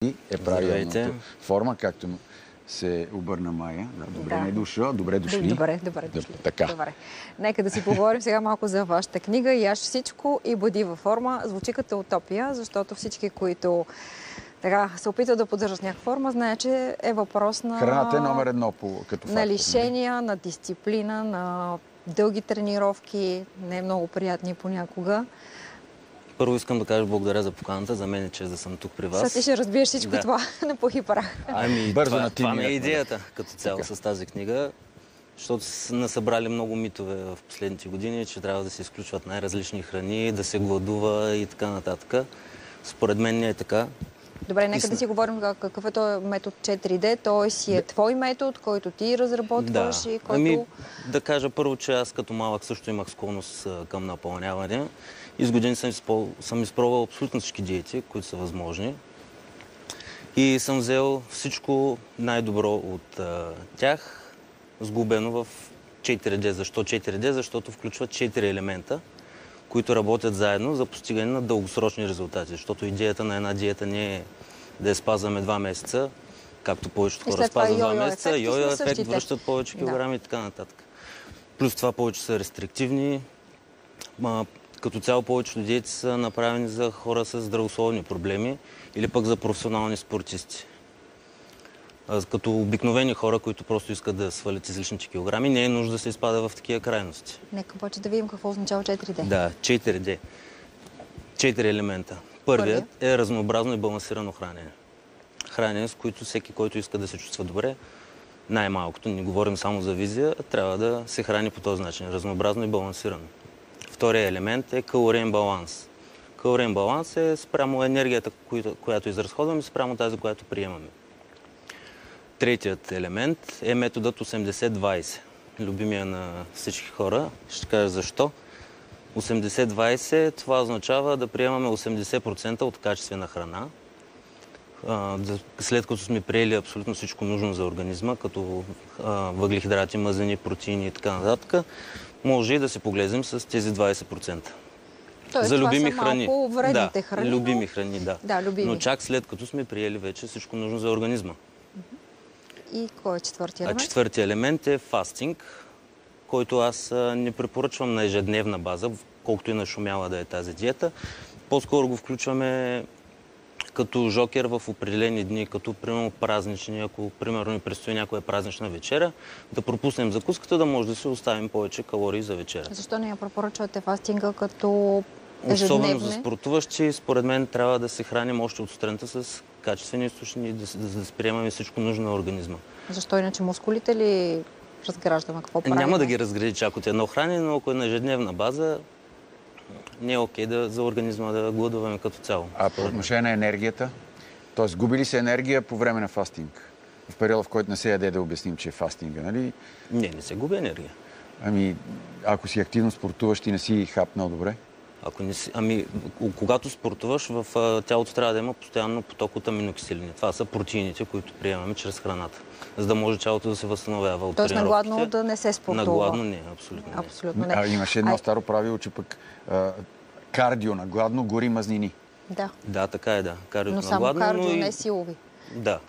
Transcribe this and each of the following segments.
е правилната форма, както се обърна Майя. Добре не дошла, добре дошли. Добре дошли. Така. Добре. Нека да си поговорим сега малко за вашата книга «Яж всичко и бъди във форма». Звучи като утопия, защото всички, които така се опитват да поддържат някаква форма, знаят, че е въпрос на... Храната е номер едно като фактор. На лишения, на дисциплина, на дълги тренировки, не е много приятни понякога. Първо искам да кажа благодаря за поканата. За мен е чест да съм тук при вас. Сега ти ще разбиеш всичко това на пух и прах. Това ми е идеята като цяло с тази книга, защото са насъбрали много митове в последните години, че трябва да се изключват най-различни храни, да се гладува и така нататък. Според мен не е така. Добре, нека да си говорим какъв е този метод 4D. Той си е твой метод, който ти разработваш и който... Да кажа първо, че аз като малък също имах склонност към напълняване. И с години съм изпробвал абсолютно всички диети, които са възможни. И съм взел всичко най-добро от тях, сглобено в 4D. Защо 4D? Защото включват 4 елемента, които работят заедно за постигане на дългосрочни резултати. Защото идеята на една диета не е да я спазваме 2 месеца, както повечето хора спазват 2 месеца, йо-йо ефект, връщат повече килограми и така нататък. Плюс това повече са рестриктивни. Като цяло повечето диети са направени за хора с здравословни проблеми или пък за професионални спортисти. Като обикновени хора, които просто искат да свалят излишните килограми, не е нужда да се изпада в такива крайности. Нека обаче да видим какво означава 4D. Да, 4D. 4 елемента. Първият е разнообразно и балансирано хранене. Хранене, с които всеки, който иска да се чувства добре, най-малкото, не говорим само за визия, трябва да се храни по този начин. Разнообразно и балансирано. Вторият елемент е калориен баланс. Калориен баланс е спрямо енергията, която изразходваме, спрямо тази, която приемаме. Третият елемент е методът 80-20. Любимия на всички хора. Ще кажа защо. 80-20 това означава да приемаме 80% от качествена храна. След като сме приели абсолютно всичко нужно за организма, като въглехидрати, мазнини, протеини и така нататък, може и да се поглезем с тези 20%. Тоест, за любими това са малко вредните храни. Любими храни, да. Любими. Но чак след като сме приели вече всичко нужно за организма. И кой е четвъртия елемент? Четвъртия елемент е фастинг, който аз не препоръчвам на ежедневна база, колкото и нашумяла да е тази диета. По-скоро го включваме като жокер в определени дни, като примерно празнични, ако примерно ни предстои някоя празнична вечеря, да пропуснем закуската, да може да си оставим повече калории за вечеря. Защо не я препоръчвате фастинга като ежедневна? Особено за спортуващи, според мен трябва да се храним още от сутринта с качествени източни, да приемаме всичко нужно на организма. Защо иначе мускулите ли разграждаме? Какво правим? Няма да ги разгради чак от едно хранене, но ако е на ежедневна база, не е окей за организма да гладуваме като цяло. А по отношение на енергията? Тоест, губи ли се енергия по време на фастинг? В периода, в който не се яде, да обясним, че е фастинга, нали? Не се губи енергия. Ако си активно спортуваш, ти не си хапнал добре? Когато спортуваш, в тялото трябва да има постоянно поток от аминокиселини. Това са протеините, които приемаме чрез храната, за да може тялото да се възстановява от тренировките. Тоест на гладно да не се спортува? На гладно не, абсолютно не. Имаше едно старо правило, че пък кардио на гладно гори мазнини. Да, така е, да. Кардио но на гладно, само кардио, не силови. Да,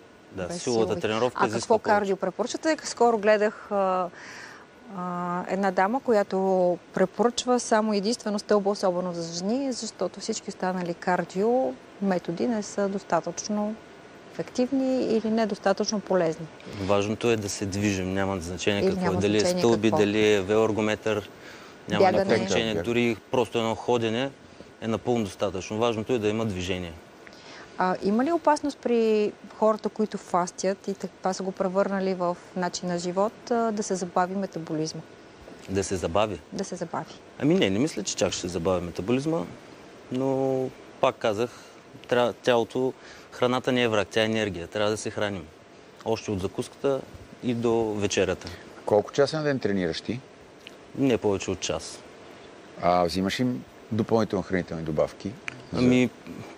силовата тренировка изисква какво кардио препоръчвате? Скоро гледах една дама, която препоръчва само единствено стълба, особено за жени, защото всички останали кардио методи не са достатъчно ефективни или недостатъчно полезни. Важното е да се движим, няма значение какво е. Дали е стълби, дали е велоергометър, няма значение. Дори просто едно ходене е напълно достатъчно. Важното е да има движение. Има ли опасност при хората, които фастят и това са го превърнали в начин на живот, да се забави метаболизма? Да се забави? Да се забави. Не мисля, че чак ще се забави метаболизма, но пак казах, тялото, храната не е враг, тя е енергия, трябва да се храним. Още от закуската и до вечерята. Колко часа на ден тренираш ти? Не повече от час. Взимаш им допълнително хранителни добавки?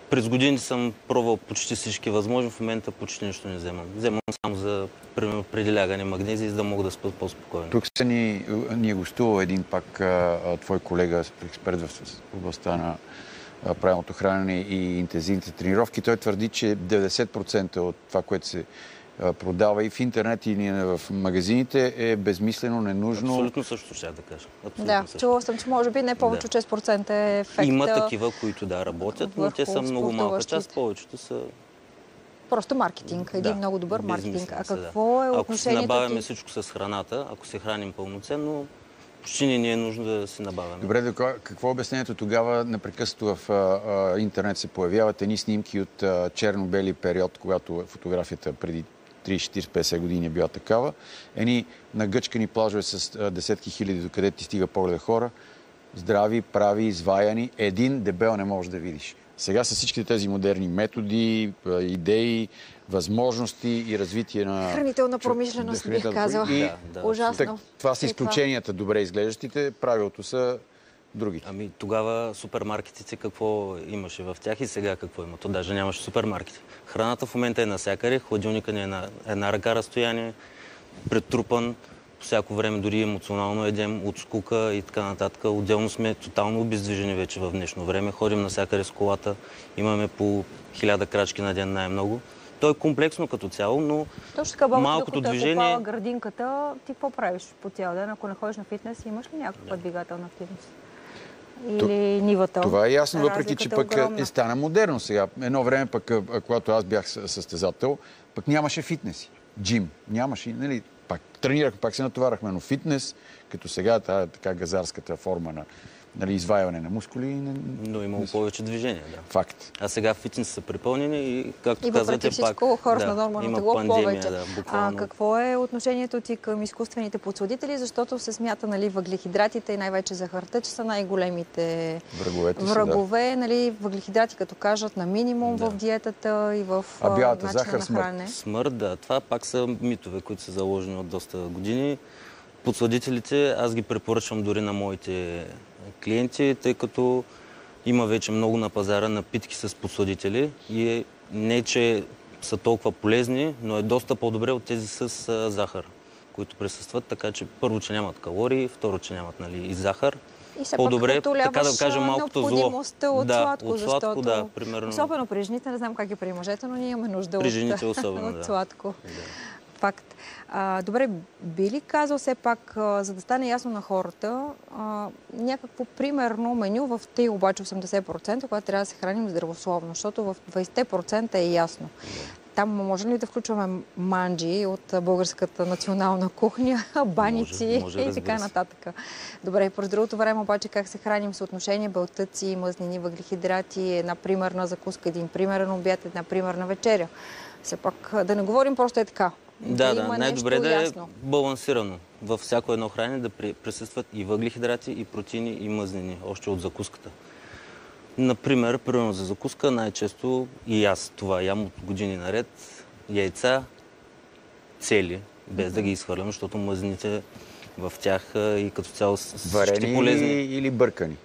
През години съм пробвал почти всички възможни, в момента почти нищо не вземам. Вземам само за, примерно, преди лягане магнезии, за да мога да спя по-спокойно. Тук ни е гостувал един пак твой колега, експерт в областта на правилното хранене и интензивните тренировки. Той твърди, че 90% от това, което се продава и в интернет или в магазините е безмислено, ненужно. Абсолютно също ще да кажа. Да, чула съм, че може би не повече от 6% е ефекта. Има такива, които работят, но те са много малка част, повечето са... Просто маркетинг, един много добър маркетинг. А какво е отношението ти? Ако си набавяме всичко с храната, ако се храним пълноценно, почти не е нужно да се набавяме. Добре, какво е обяснението тогава? Непрекъснато в интернет се появяват едни снимки от черно-бели период, когато фотографията преди 30-40-50 години е била такава. Едни нагъчкани плажове с десетки хиляди, докъде ти стига погледа хора. Здрави, прави, изваяни. Един дебел не можеш да видиш. Сега с всички тези модерни методи, идеи, възможности и развитие на... Хранителна промишленост, бих казала. Ужасно. Това са изключенията, добре изглеждащите. Правилото са други. Ами тогава супермаркетите какво имаше в тях и сега какво има? То даже нямаше супермаркети. Храната в момента е навсякъде, хладилника ни е на една ръка разстояние, претрупан, по всяко време дори емоционално едем, от скука и така нататък. Отделно сме тотално обездвижени вече в днешно време. Ходим навсякъде с колата, имаме по 1000 крачки на ден най-много. То е комплексно като цяло, но малкото движение... Точно така, градинката, ти какво правиш по цял ден? Ако не ходиш на фитнес, имаш ли някаква двигателна активност? Или нивата? Това е ясно, въпреки че пък стана модерно сега. Едно време пък, когато аз бях състезател, пък нямаше фитнеси. Джим. Нямаше, нали? Пак тренирахме, пак се натоварахме, но фитнес, като сега така газарската форма на изваяване на мускули. Но имало повече движение, да. Факт. А сега фитнес са припълнени и, както казвате, пак... И въпреки всичко, хора на нормално тегло повече. Да, буквално. Какво е отношението ти към изкуствените подсладители? Защото се смята, нали, въглехидратите и най-вече захарта, че са най-големите врагове. Нали, въглехидрати, като кажат, на минимум в диетата и в бялата начина захар, на хранене. Смърт, да. Това пак са митове, които са заложени от доста години. Подсладителите, аз ги препоръчвам дори на моите клиенти, тъй като има вече много на пазара напитки с подсладители и не, че са толкова полезни, но е доста по-добре от тези с захар, които присъстват, така че първо, че нямат калории, второ, че нямат, нали, и захар. И все пак така да кажем малкото необходимостта от сладко, от защото да, примерно... особено при жените, не знам как е при мъжете, но ние имаме нужда от сладко. Да. Факт. Добре, би ли казал все пак, за да стане ясно на хората, някакво примерно меню в тъй обаче 80%, когато трябва да се храним здравословно, защото в 20% е ясно. Там може ли да включваме манджи от българската национална кухня, баници може, и така нататък. Добре, през другото време обаче как се храним, съотношение белтъци, мъзнини, въглехидрати, една примерна закуска, един примерен обяд, една примерна вечеря. Все пак да не говорим просто е така. Да, най-добре да е балансирано. Във всяко едно хранене да присъстват и въглехидрати, и протеини, и мъзнини, още от закуската. Например, примерно за закуска най-често и аз това ям от години наред яйца цели, без да ги изхвърлям, защото мъзнините в тях и като цяло са варени полезни. Или бъркани?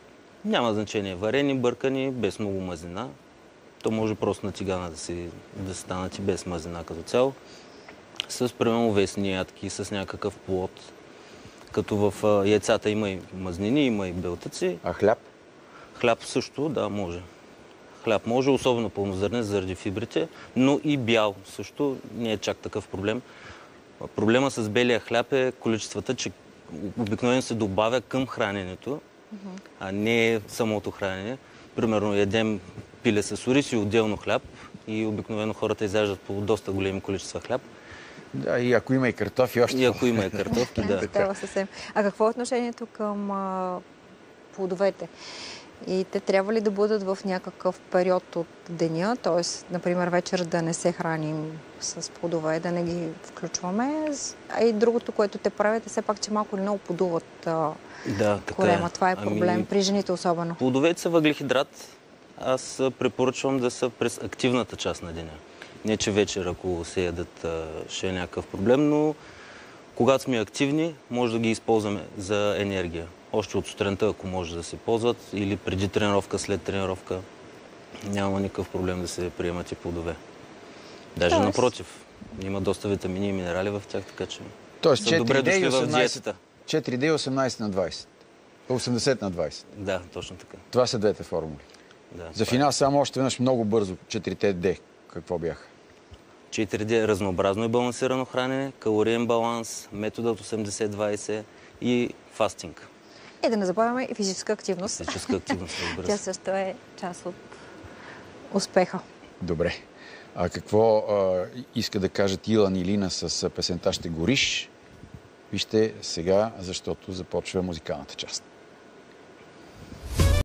Няма значение. Варени, бъркани, без много мазнина. То може просто на тигана да станат и без мазнина като цяло. С, примерно, овесни ядки, с някакъв плод. Като в яйцата има и мазнини, има и белтъци. А хляб? Хляб също, да, може. Хляб може, особено пълнозърнен заради фибрите, но и бял също не е чак такъв проблем. Проблема с белия хляб е количествата, че обикновено се добавя към храненето, а не е самото хранене. Примерно ядем пиле с ориз и отделно хляб и обикновено хората изяждат по доста големи количества хляб. Да, и ако има и картофи, още. И ако има и картофи, да. Става съвсем. А какво е отношението към плодовете? И те трябва ли да бъдат в някакъв период от деня? Т.е. например, вечер да не се храним с плодове, да не ги включваме. А и другото, което те правят, е все пак, че малко или много подуват корема. Това е проблем при жените особено. Плодовете са въглехидрат. Аз препоръчвам да са през активната част на деня. Не, че вечер, ако се ядат, ще е някакъв проблем, но когато сме активни, може да ги използваме за енергия. Още от сутринта, ако може да се ползват, или преди тренировка, след тренировка, няма никакъв проблем да се приемат и плодове. Даже напротив, има доста витамини и минерали в тях, така че са добре дошли в диетата. 4D 18 на 20. 80 на 20. Да, точно така. Това са двете формули. Да, За финал само още веднъж много бързо. 4-те D. Какво бяха? 4D разнообразно и балансирано хранене, калориен баланс, методът 80-20 и фастинг. И да не забравяме и физическа активност. Физическа активност, разбира се. Тя също е част от успеха. Добре. А какво иска да кажат Илан и Лина с песента "Ще гориш"? Вижте сега, защото започва музикалната част.